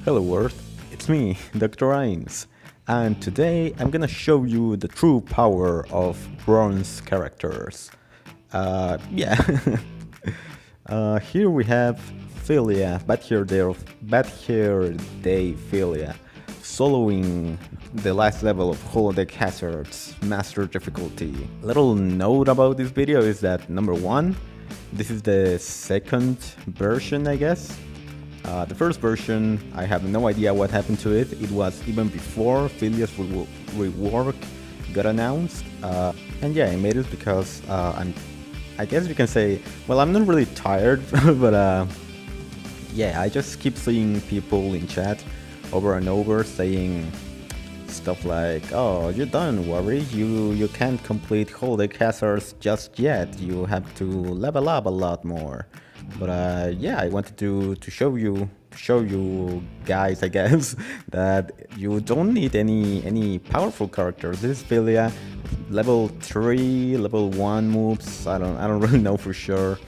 Hello world, it's me, DoctorAinz, and today I'm gonna show you the true power of bronze characters. Yeah, here we have Philia, Bad Hair Day Philia, soloing the last level of Holodeck Hazard's Master Difficulty. Little note about this video is that number one, this is the second version, I guess. The first version, I have no idea what happened to it. It was even before Philia's rework got announced. And yeah, I made it because I guess you can say, well, I'm not really tired, but yeah, I just keep seeing people in chat over and over saying stuff like, oh, you don't worry, you can't complete Holodeck Hazards just yet, you have to level up a lot more. But yeah, I wanted to show you guys, I guess, that you don't need any powerful characters. This is Philia, level 3, level 1 moves. I don't really know for sure.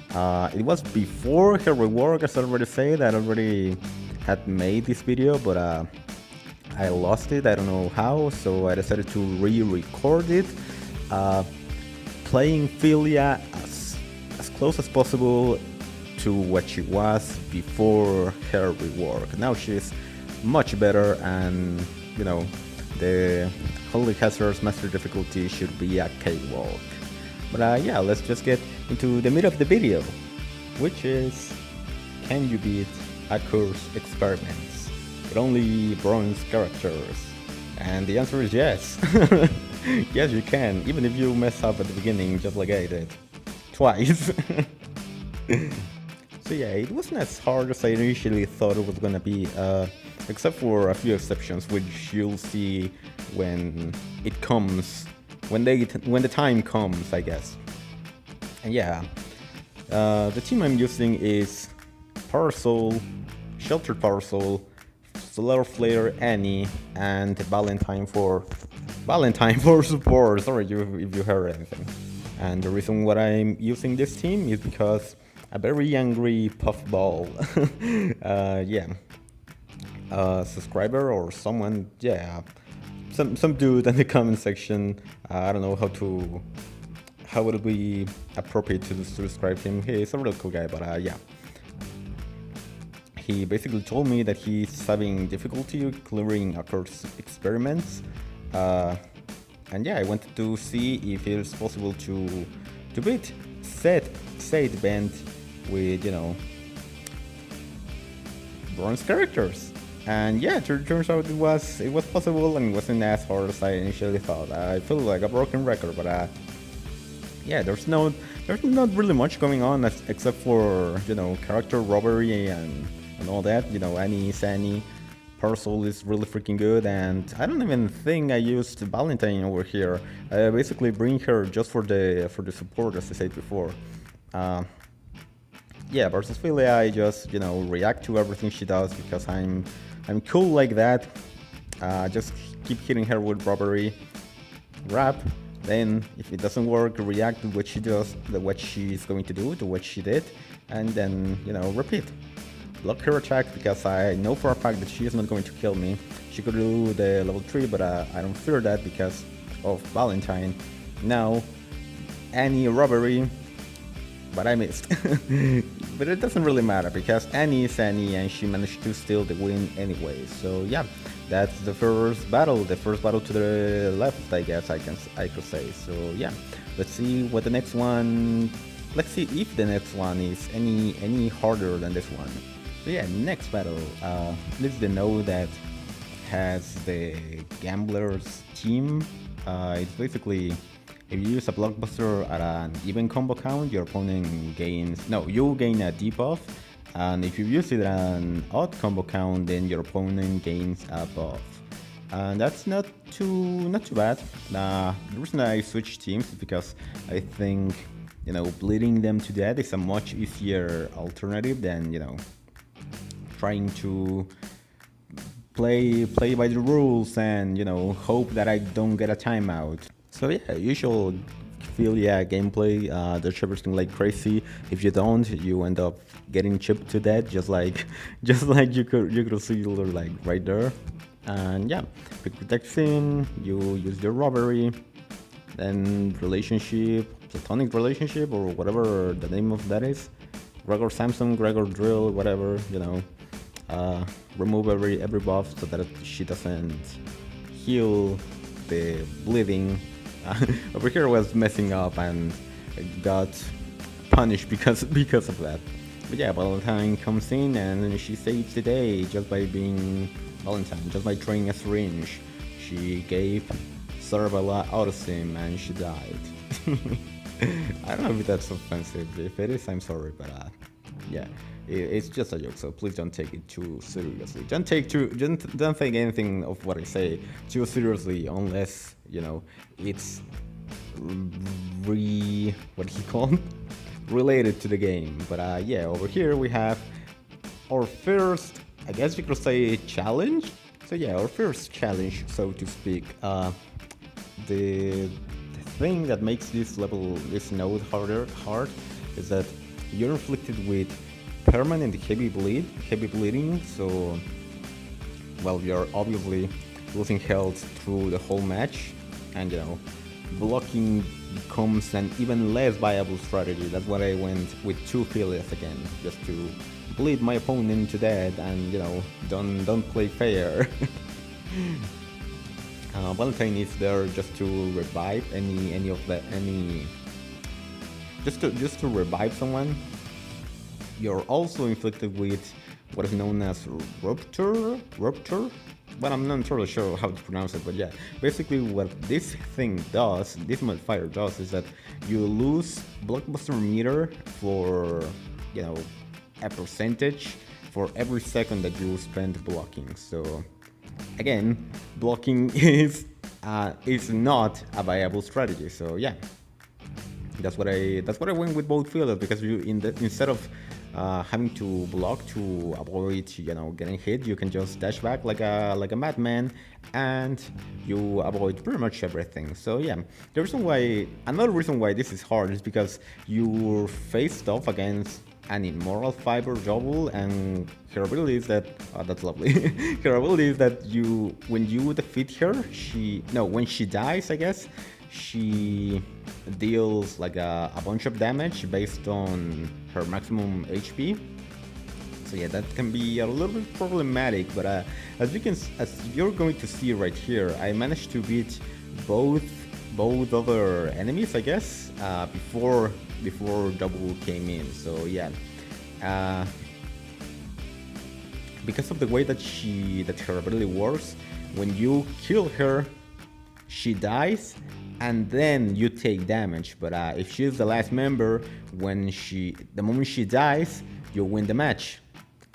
It was before her rework, as I already said. I already had made this video, but I lost it. I don't know how, so I decided to re-record it, playing Philia as close as possible to what she was before her rework. Now she's much better, and you know, the Holodeck Hazard's Master Difficulty should be a cakewalk. But yeah, let's just get into the meat of the video, which is, can you beat Curse experiments with only bronze characters? And the answer is yes. Yes, you can, even if you mess up at the beginning, just like I did. Twice. So yeah, it wasn't as hard as I initially thought it was gonna be, except for a few exceptions, which you'll see when it comes, when the time comes, I guess. And yeah, the team I'm using is Parasol, Sheltered Parasol, Solar Flare Annie, and Valentine for support. Sorry if you heard anything. And the reason why I'm using this team is because a very angry Puffball, yeah, subscriber or someone, yeah, some dude in the comment section. I don't know how would it be appropriate to describe him. He's a real cool guy, but yeah, he basically told me that he's having difficulty clearing Curse experiments, and yeah, I wanted to see if it's possible to beat said event with, you know, bronze characters. And yeah, it turns out it was possible, and it wasn't as hard as I initially thought. I feel like a broken record, but yeah, there's not really much going on except for, you know, character robbery and all that. You know, Annie, Parasol is really freaking good, and I don't even think I used Valentine over here. I basically bring her just for the support, as I said before. Yeah, versus Philia, I just, you know, react to everything she does because I'm cool like that. Just keep hitting her with robbery, grab. Then, if it doesn't work, react to what she does, what she's going to do, to what she did, and then, you know, repeat. Block her attack because I know for a fact that she is not going to kill me. She could do the level 3, but I don't fear that because of Valentine. Now, Annie robbery, but I missed. But it doesn't really matter because Annie is Annie and she managed to steal the win anyway. So yeah, that's the first battle to the left, I guess I could say. So yeah, let's see what the next one, let's see if the next one is any harder than this one. So yeah, next battle, this is the node that has the Gamblers team. It's basically, if you use a blockbuster at an even combo count, your opponent gains, no, you gain a debuff, and if you use it at an odd combo count, then your opponent gains a buff. And that's not too bad. The reason I switched teams is because I think, you know, bleeding them to death is a much easier alternative than, you know, trying to play by the rules and, you know, hope that I don't get a timeout. So yeah, usual feel, yeah, gameplay, dodge everything like crazy. If you don't, you end up getting chipped to death, just like you could see like right there. And yeah, pick protection, you use your robbery, then relationship, platonic relationship, or whatever the name of that is. Gregor Samson, Gregor Drill, whatever, you know. Remove every buff so that she doesn't heal the bleeding. Over here was messing up and got punished because of that. But yeah, Valentine comes in and she saves the day just by being Valentine, just by throwing a syringe. She gave Cerebella autism and she died. I don't know if that's offensive. If it is, I'm sorry, but yeah, it's just a joke. So please don't take it too seriously. Don't take anything of what I say too seriously, unless you know it's what he called related to the game. But yeah, over here we have our first, I guess you could say, challenge. So yeah, our first challenge, so to speak. The thing that makes this node hard is that you're inflicted with permanent heavy bleeding. So, well, you're obviously losing health through the whole match, and you know, blocking becomes an even less viable strategy. That's why I went with 2 Philias again, just to bleed my opponent to death, and you know, don't play fair. Valentine is there just to revive just to revive someone. You're also inflicted with what is known as rupture, but I'm not entirely sure how to pronounce it. But yeah, basically what this thing does, this modifier does, is that you lose blockbuster meter for, you know, a percentage for every second that you spend blocking. So again, blocking is not a viable strategy. So yeah, that's what I went with both fielders, because instead of having to block to avoid, you know, getting hit, you can just dash back like a madman, and you avoid pretty much everything. So yeah, another reason why this is hard is because you're faced off against an immoral fiber double, and her ability is that that's lovely. Her ability is that when you defeat her, when she dies, I guess, she deals like a bunch of damage based on her maximum HP. So yeah, that can be a little bit problematic, but as you're going to see right here, I managed to beat both other enemies, I guess, before double came in. So yeah, because of the way that her ability works, when you kill her, she dies, and then you take damage. But if she's the last member, the moment she dies, you win the match.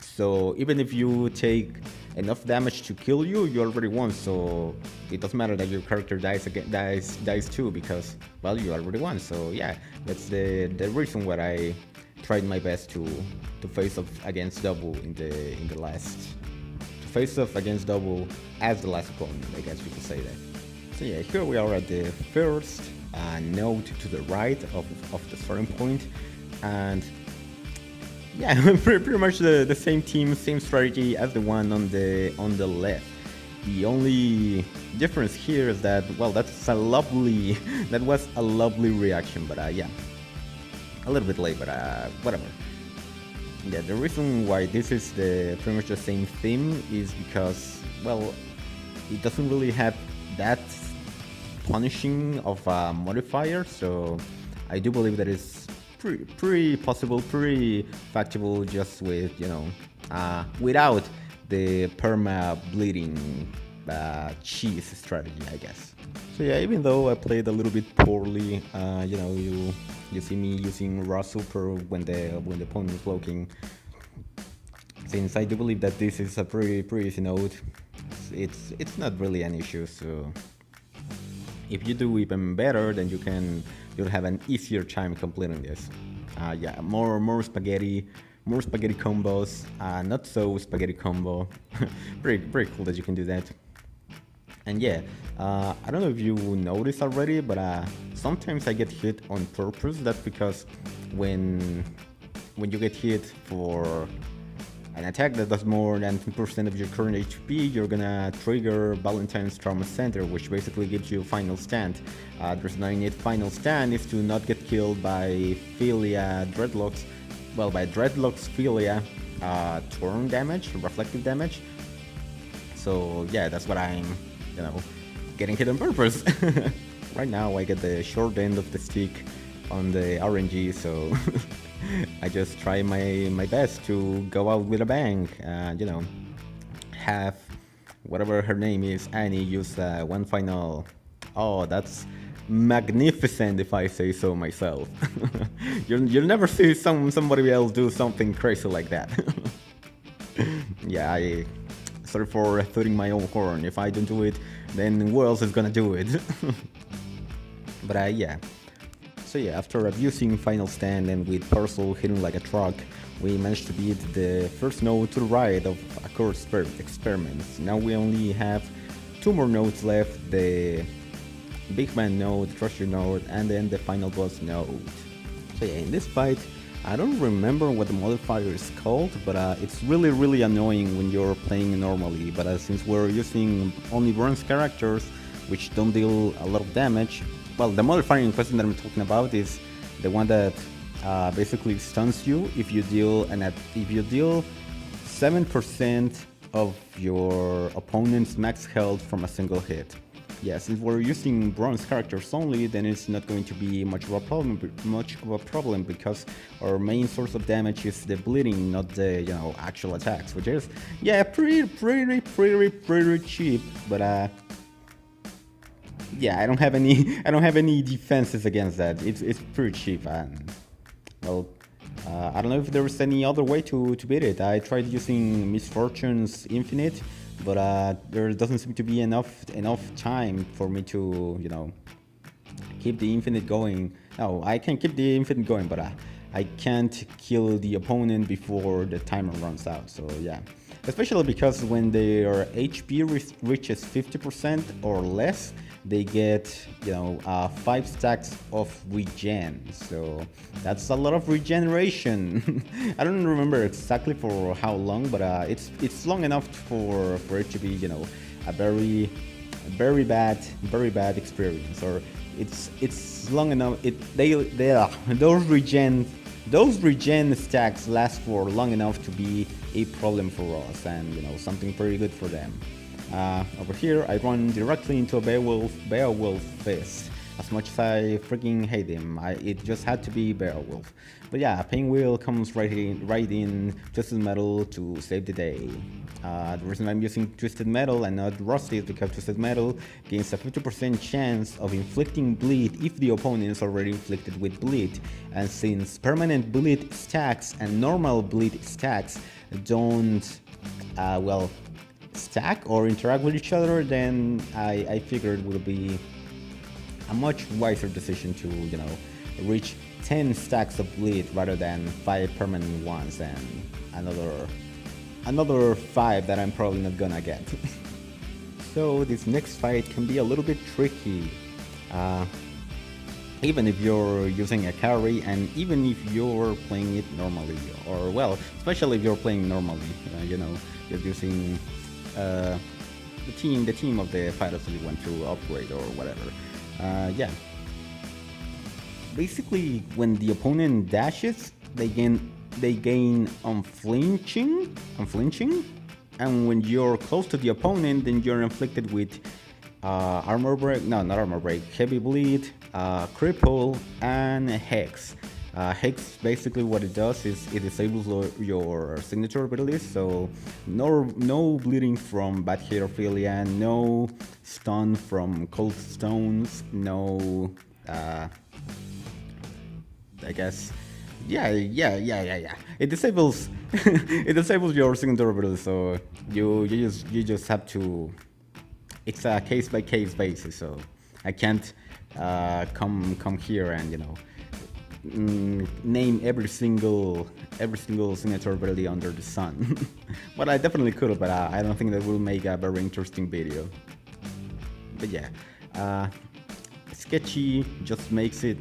So even if you take enough damage to kill you, you already won. So it doesn't matter that your character dies too, because, well, you already won. So yeah, that's the reason why I tried my best to face off against double face off against double as the last opponent, I guess you could say that. So yeah, here we are at the first node to the right of the starting point, and yeah, pretty much the same team, same strategy as the one on the left. The only difference here is that, well, that was a lovely reaction, but yeah, a little bit late, but whatever. Yeah, the reason why this is pretty much the same theme is because, well, it doesn't really have that punishing of a modifier, so I do believe that it's pretty possible, pretty factible, just with, you know, without the perma bleeding cheese strategy, I guess. So yeah, even though I played a little bit poorly, you know, you see me using raw super when the opponent is blocking. Since I do believe that this is a pretty easy node, it's not really an issue. So if you do even better, then you'll have an easier time completing this. Yeah, more spaghetti combos, not so spaghetti combo. Pretty cool that you can do that. And yeah, I don't know if you noticed already, but sometimes I get hit on purpose. That's because when you get hit for an attack that does more than 10% of your current HP, you're gonna trigger Valentine's Trauma Center, which basically gives you Final Stand. The reason I need Final Stand is to not get killed by Philia Dreadlocks. Well, by Dreadlocks Philia turn damage, reflective damage. So yeah, that's what I'm, getting hit on purpose. Right now I get the short end of the stick on the RNG, so I just try my best to go out with a bang. Have whatever her name is, Annie, use one final. Oh, that's magnificent if I say so myself. You'll never see somebody else do something crazy like that. Yeah, sorry for tooting my own horn. If I don't do it, then who else is gonna do it? But yeah. So yeah, after abusing Final Stand and with Parcel hitting like a truck, we managed to beat the first node to the right of Accord Experiments. Now we only have 2 more nodes left, the Big Man node, Treasure node, and then the final boss node. So yeah, in this fight, I don't remember what the modifier is called, but it's really annoying when you're playing normally. But since we're using only bronze characters, which don't deal a lot of damage, well, the modifier in question that I'm talking about is the one that basically stuns you if you deal 7% of your opponent's max health from a single hit. Yeah, since we're using bronze characters only, then it's not going to be much of a problem because our main source of damage is the bleeding, not the actual attacks, which is pretty cheap. But yeah, I don't have any defenses against that. It's pretty cheap, and well, I don't know if there's any other way to beat it. I tried using Misfortune's Infinite, but there doesn't seem to be enough time for me to keep the Infinite going. No, I can keep the Infinite going, but I can't kill the opponent before the timer runs out. So yeah, especially because when their HP reaches 50% or less, they get 5 stacks of regen. So that's a lot of regeneration. I don't remember exactly for how long, but it's long enough for it to be a very bad experience, or it's long enough. Those regen stacks last for long enough to be a problem for us, and something pretty good for them. Over here, I run directly into a Beowulf Fist. As much as I freaking hate him, it just had to be Beowulf. But yeah, Pinwheel comes right in Twisted Metal to save the day. The reason I'm using Twisted Metal and not Rusty is because Twisted Metal gains a 50% chance of inflicting bleed if the opponent is already inflicted with bleed. And since permanent bleed stacks and normal bleed stacks don't, stack or interact with each other, then I figured it would be a much wiser decision to reach 10 stacks of bleed rather than 5 permanent ones and another 5 that I'm probably not gonna get. So this next fight can be a little bit tricky, even if you're using a carry, and even if you're playing it normally, or well, especially if you're playing normally, you're using the team of the fighters that you want to upgrade or whatever. Yeah. Basically, when the opponent dashes, they gain unflinching, and when you're close to the opponent, then you're inflicted with armor break. No, not armor break. Heavy bleed, cripple, and hex. Hex, basically what it does is it disables your signature abilities, so no bleeding from bad hairophilia, no stun from cold stones, no I guess it disables it disables your signature abilities, so you just have to, it's a case by case basis, so I can't come here and name every single signature ability under the sun. But I definitely could, but I don't think that will make a very interesting video. but yeah, uh, sketchy just makes it.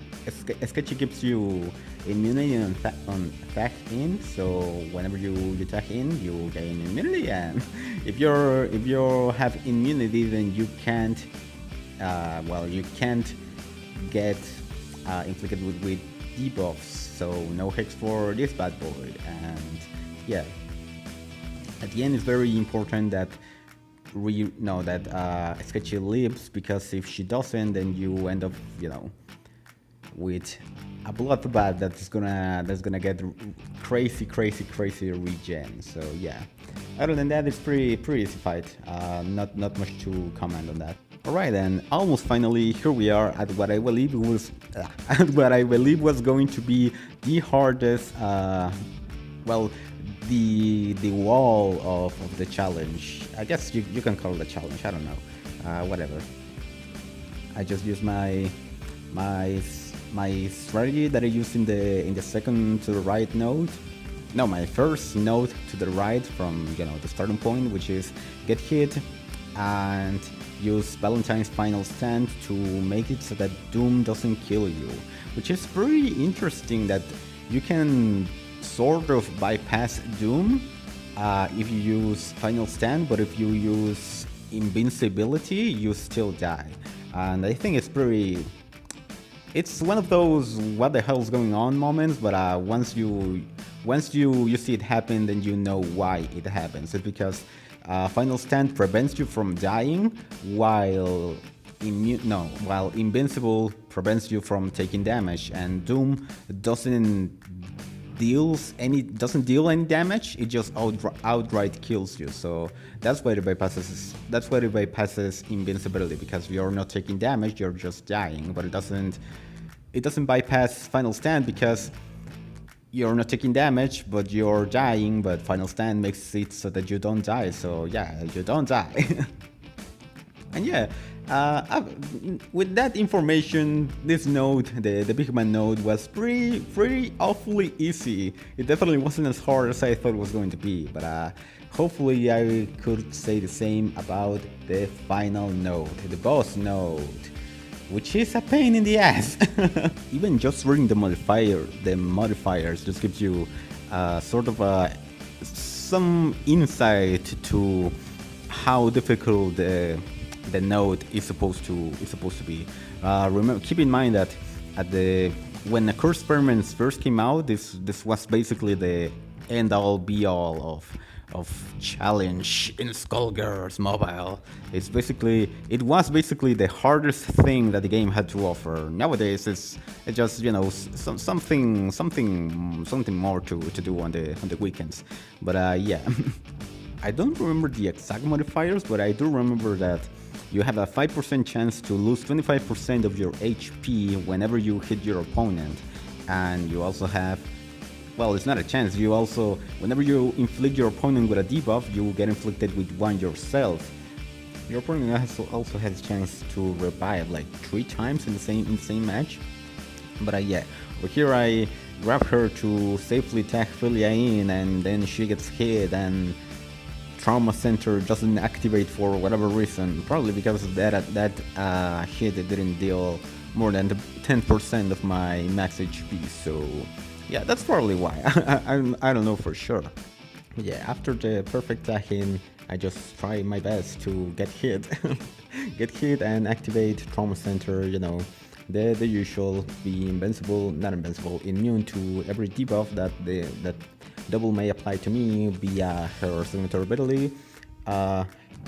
Sketchy gives you immunity on attack in, so whenever you attack in, you gain immunity, and if you have immunity, then you can't you can't get inflicted with debuffs, so no hex for this bad boy. And yeah, at the end it's very important that we know that Sketchy lives, because if she doesn't, then you end up, with a bloodbath that's gonna get crazy regen. So yeah, other than that, it's pretty easy fight. Not much to comment on that. Alright, and almost finally here we are at what I believe was going to be the hardest the wall of the challenge. I guess you can call it a challenge, I don't know. Whatever. I just use my strategy that I used in the second to the right node. No, my first node to the right from the starting point, which is get hit and use Valentine's final stand to make it so that Doom doesn't kill you, which is pretty interesting that you can sort of bypass Doom if you use final stand, but if you use invincibility, you still die. And I think it's one of those what the hell's going on moments, but once you see it happen, then you know why it happens. It's because final stand prevents you from dying, while invincible prevents you from taking damage, and Doom doesn't deal any damage. It just outright kills you. So that's why it bypasses invincibility, because you're not taking damage, you're just dying. But it doesn't bypass final stand because you're not taking damage, but you're dying, but final stand makes it so that you don't die. So yeah, you don't die. And yeah, with that information, this node, the Big Man node, was pretty awfully easy. It definitely wasn't as hard as I thought it was going to be, but hopefully I could say the same about the final node, the boss node, which is a pain in the ass. Even just reading the modifiers just gives you sort of some insight to how difficult the node is supposed to be. Remember, keep in mind that when the Curse Experiments first came out, this was basically the end-all be-all of challenge in Skullgirls mobile. It was basically the hardest thing that the game had to offer. Nowadays, it's just something more to do on the weekends. But yeah, I don't remember the exact modifiers, but I do remember that you have a 5% chance to lose 25% of your HP whenever you hit your opponent, and you also have, well, it's not a chance, you also, whenever you inflict your opponent with a debuff, you get inflicted with one yourself. Your opponent also has a chance to revive like 3 times in the same match. But yeah, over here I grab her to safely tag Philia in, and then she gets hit, and Trauma Center doesn't activate for whatever reason, probably because of that hit didn't deal more than 10% of my max HP. So yeah, that's probably why. I don't know for sure. But yeah, after the perfect tag-in, I just try my best to get hit, and activate Trauma Center. The usual, be immune to every debuff that Double may apply to me via her signature ability.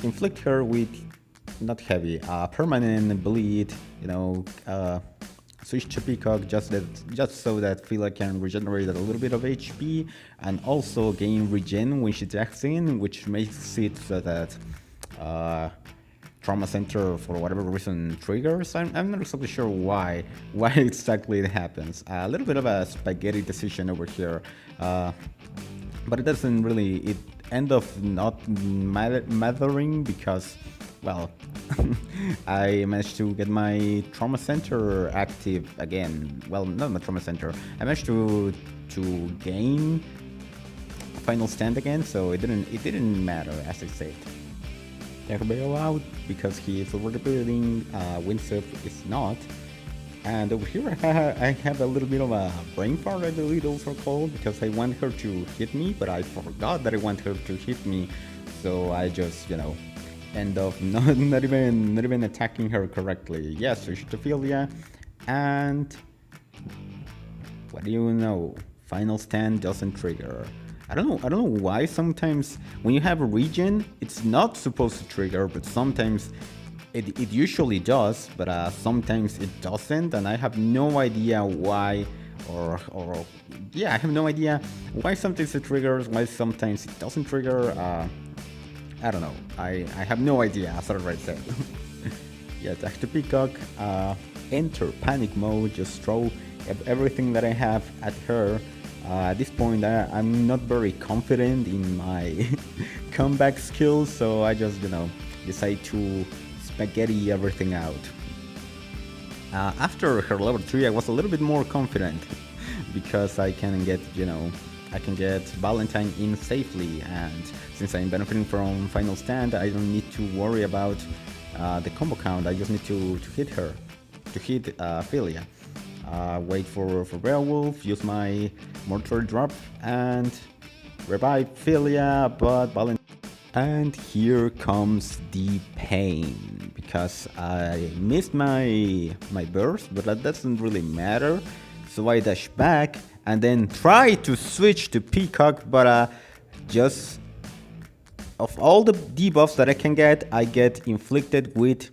Inflict her with not heavy, permanent bleed. Switch to Peacock just so that Phila can regenerate a little bit of HP, and also gain regen when she attacks in, which makes it so that Trauma Center, for whatever reason, triggers. I'm not exactly sure why exactly it happens. A little bit of a spaghetti decision over here, but it doesn't really. It end up not mattering because, well, I managed to get my Trauma Center active again. Well, not my Trauma Center. I managed to gain Final Stand again, so it didn't matter, as I said. Beowulf out because he is already building, Windsurf is not. And over here I have a little bit of a brain fart, I believe also called, because I want her to hit me, but I forgot that I want her to hit me, so I just, end up not even attacking her correctly. Yes, Ophelia, and what do you know? Final stand doesn't trigger. I don't know why sometimes when you have a region, it's not supposed to trigger, but sometimes it usually does, but sometimes it doesn't, and I have no idea why, or yeah, I have no idea why sometimes it triggers, why sometimes it doesn't trigger. I don't know. I have no idea. I started right there. Yeah, attack the peacock. Enter panic mode. Just throw everything that I have at her. At this point, I'm not very confident in my comeback skills, so I just, decide to spaghetti everything out. After her level 3, I was a little bit more confident because I can get, I can get Valentine in safely, and since I'm benefiting from Final Stand, I don't need to worry about the combo count. I just need to hit her, to hit Philia. Wait for Beowulf, use my mortar drop, and revive Philia, but Valentine. And here comes the pain, because I missed my burst, but that doesn't really matter. So I dash back and then try to switch to Peacock, but just of all the debuffs that I can get, I get inflicted with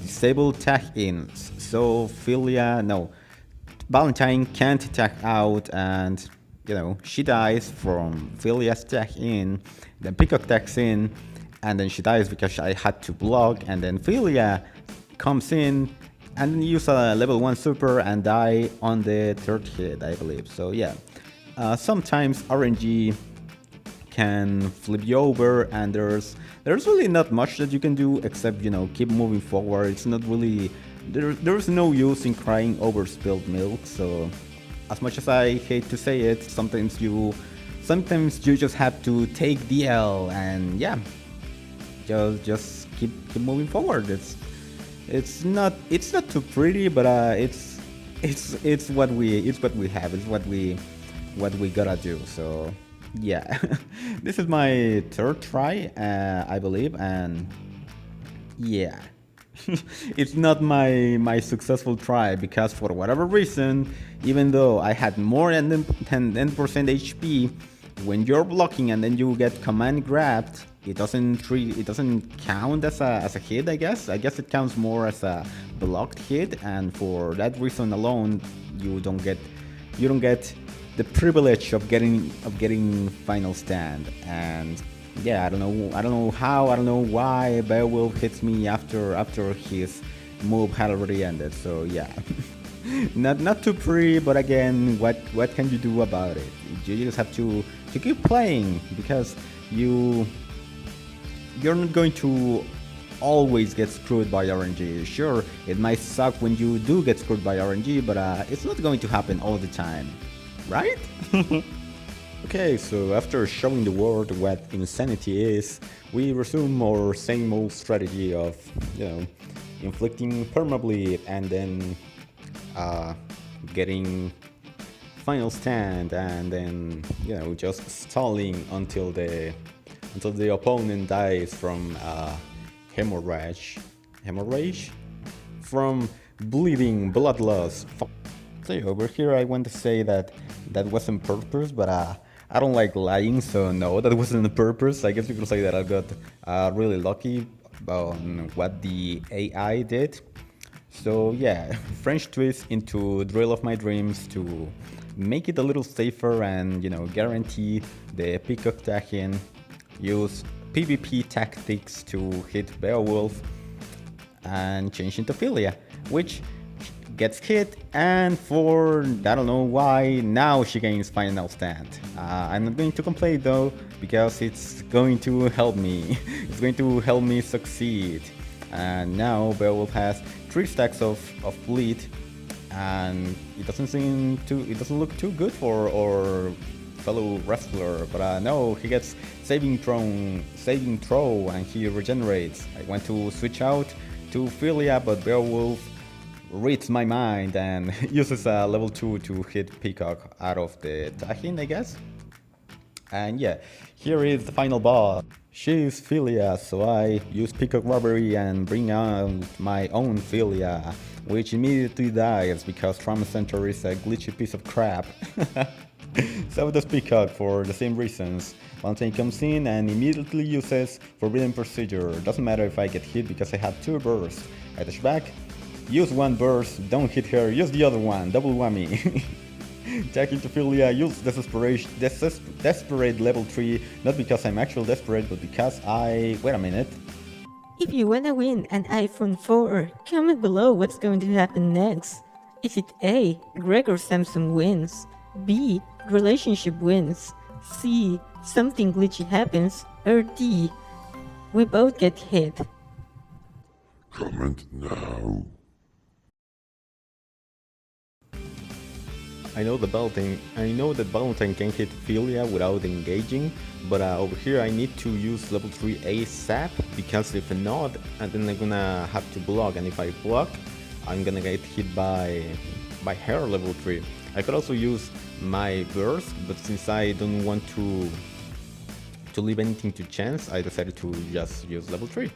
disabled tag-ins. So Valentine can't attack out, and she dies from Philia's tag-in. Then Peacock tags in, and then she dies because I had to block, and then Philia comes in and use a level 1 super and die on the 3rd hit, I believe. So yeah, sometimes RNG can flip you over, and there's really not much that you can do except keep moving forward. It's not really there's no use in crying over spilled milk. So as much as I hate to say it, sometimes you just have to take the L, and yeah, just keep moving forward. It's not too pretty, but it's what we have. It's what we gotta do. So yeah, this is my 3rd try, I believe, and yeah. It's not my successful try, because for whatever reason, even though I had more than 10% HP, when you're blocking and then you get command grabbed, it doesn't count as a hit. I guess it counts more as a blocked hit, and for that reason alone, you don't get the privilege of getting Final Stand. And yeah, I don't know why Beowulf hits me after his move had already ended. So yeah, not too pretty, but again, what can you do about it? You just have to keep playing, because you're not going to always get screwed by RNG. Sure, it might suck when you do get screwed by RNG, but it's not going to happen all the time, right? Okay, so after showing the world what insanity is, we resume our same old strategy of, inflicting perma-bleed and then getting Final Stand, and then, just stalling until the opponent dies from hemorrhage, from bleeding blood loss. So over here I want to say that wasn't purpose, but I don't like lying, so no, that wasn't on purpose. I guess you could say that I got really lucky on what the AI did. So yeah, French twist into drill of my dreams to make it a little safer and, guarantee the Peacock tag-in. Use PvP tactics to hit Beowulf and change into Philia, which gets hit, and for I don't know why, now she gains Final Stand. I'm not going to complain though, because it's going to help me. It's going to help me succeed. And now Beowulf has 3 stacks of bleed, and it doesn't look too good for fellow wrestler, but no, he gets saving throw, and he regenerates. I want to switch out to Philia, but Beowulf reads my mind and uses a level 2 to hit Peacock out of the Tahin, I guess. And yeah, here is the final boss. She is Philia, so I use Peacock Robbery and bring out my own Philia, which immediately dies because Trauma Center is a glitchy piece of crap. So does Peacock for the same reasons. Valentine comes in and immediately uses Forbidden Procedure. Doesn't matter if I get hit because I have 2 bursts. I dash back, use 1 burst, don't hit her, use the other one, double whammy. Attack into Philia, use Desperate level 3, not because I'm actually desperate, but because wait a minute. If you wanna win an iPhone 4, comment below what's going to happen next. Is it A. Gregor Samson wins, B. Relationship wins, C. Something glitchy happens, or D. We both get hit? Comment now. I know that Valentine can hit Philia without engaging, but over here I need to use level 3 ASAP, because if not, then I'm gonna have to block, and if I block, I'm gonna get hit by her level 3. I could also use my burst, but since I don't want to leave anything to chance, I decided to just use level 3.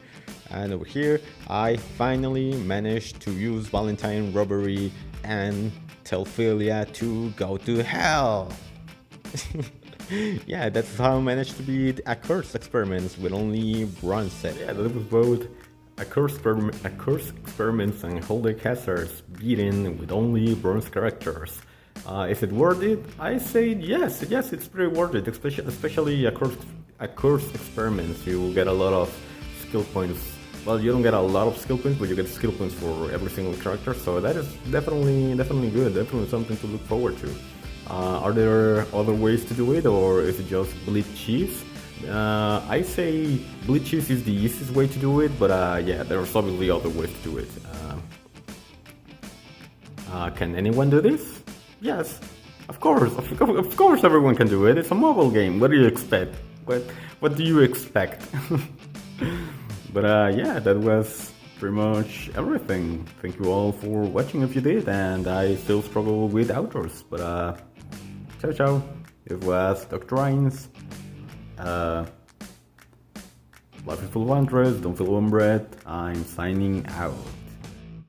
And over here, I finally managed to use Valentine Robbery and tell Philia to go to hell. Yeah, that's how I managed to beat Accursed Experiments with only bronze set. Yeah, that was both Accursed Experiments and Holy Casters beaten with only bronze characters. Is it worth it? I say yes, it's pretty worth it, especially Accursed Experiments. You get a lot of skill points. Well, you don't get a lot of skill points, but you get skill points for every single character, so that is definitely good, definitely something to look forward to. Are there other ways to do it, or is it just bleed cheese? I say bleed cheese is the easiest way to do it, but yeah, there's obviously other ways to do it. Can anyone do this? Yes, of course everyone can do it. It's a mobile game. What do you expect? What do you expect? But yeah, that was pretty much everything. Thank you all for watching if you did, and I still struggle with outros, but ciao. It was DoctorAinz. Life is full of wonders, don't feel one breath. I'm signing out.